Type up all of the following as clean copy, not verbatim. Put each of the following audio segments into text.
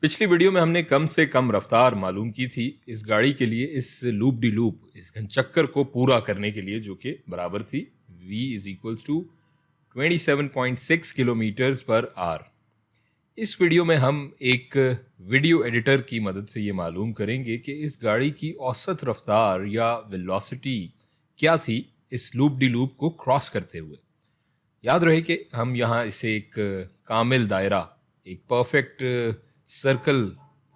पिछली वीडियो में हमने कम से कम रफ्तार मालूम की थी इस गाड़ी के लिए, इस लूप डी लूप, इस घनचक्कर को पूरा करने के लिए, जो कि बराबर थी v is equals to 27.6 kilometres per hour. इस वीडियो में हम एक वीडियो एडिटर की मदद से ये मालूम करेंगे कि इस गाड़ी की औसत रफ्तार या वेलोसिटी क्या थी इस लूप डी लूप को क्रॉस करते हुए। याद रहे कि हम यहाँ इसे एक कामिल दायरा, एक परफेक्ट सर्कल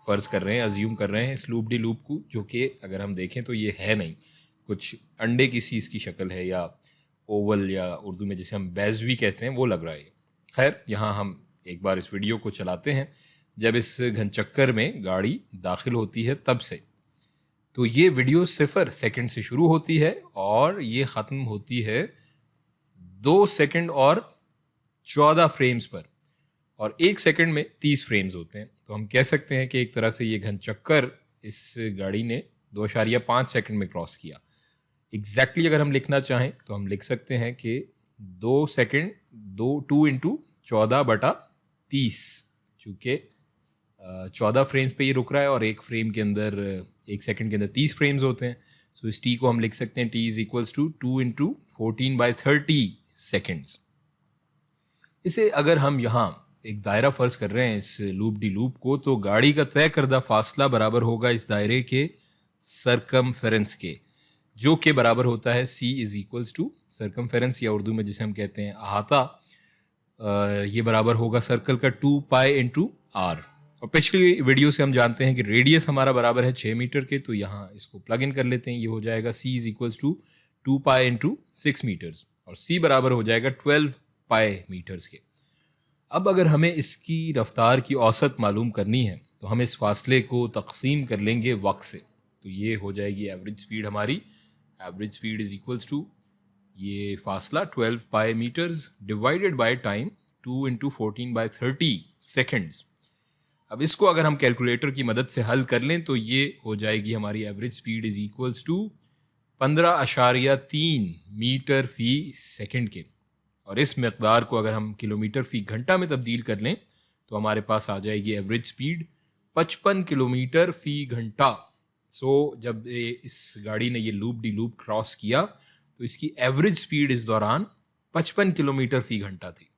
फर्ज कर रहे हैं, अज्यूम कर रहे हैं इस लूप डी लूप को, जो कि अगर हम देखें तो ये है नहीं, कुछ अंडे की सी इसकी शक्ल है, या ओवल, या उर्दू में जिसे हम बैजवी कहते हैं वो लग रहा है। खैर, यहाँ हम एक बार इस वीडियो को चलाते हैं जब इस घनचक्कर में गाड़ी दाखिल होती है तब से। तो ये वीडियो 0 सेकंड से शुरू होती है और ये ख़त्म होती है 2 सेकंड और 14 फ्रेम्स पर, और 1 सेकंड में 30 फ्रेम्स होते हैं। तो हम कह सकते हैं कि एक तरह से ये घनचक्कर इस गाड़ी ने 2.5 सेकंड में क्रॉस किया। एग्जैक्टली अगर हम लिखना चाहें तो हम लिख सकते हैं कि 2 सेकंड 2 इंटू 14/30, चूँकि 14 फ्रेम्स पे ये रुक रहा है और एक फ्रेम के अंदर, 1 सेकंड के अंदर 30 फ्रेम्स होते हैं। सो इस टी को हम लिख सकते हैं T is equals to 2 into 14/30 seconds. इसे अगर हम यहाँ एक दायरा फर्ज कर रहे हैं इस लूप डी लूप को, तो गाड़ी का तय करदा फासला बराबर होगा इस दायरे के सरकमफेरेंस के, जो कि बराबर होता है c is equals to circumference, या उर्दू में जिसे हम कहते हैं अहाता, ये बराबर होगा सर्कल का 2 पाई इंटू आर। और पिछली वीडियो से हम जानते हैं कि रेडियस हमारा बराबर है 6 मीटर के, तो यहाँ इसको प्लग इन कर लेते हैं। ये हो जाएगा c is equals to 2 pi into 6 metres, और c बराबर हो जाएगा 12 पाई मीटर्स के। अब अगर हमें इसकी रफ्तार की औसत मालूम करनी है तो हम इस फासले को तकसीम कर लेंगे वक्त से। तो ये हो जाएगी एवरेज स्पीड हमारी। Average speed is equals to ये फासला 12 pi metres divided by time 2 into 14/30 seconds. अब इसको अगर हम कैलकुलेटर की मदद से हल कर लें तो ये हो जाएगी हमारी average speed is equals to 15.3 metre फी सेकेंड के। और इस मकदार को अगर हम किलोमीटर फी घंटा में तब्दील कर लें तो हमारे पास आ जाएगी एवरेज स्पीड 55 किलोमीटर फी घंटा। सो जब इस गाड़ी ने ये लूप डी लूप क्रॉस किया तो इसकी एवरेज स्पीड इस दौरान 55 किलोमीटर फी घंटा थी।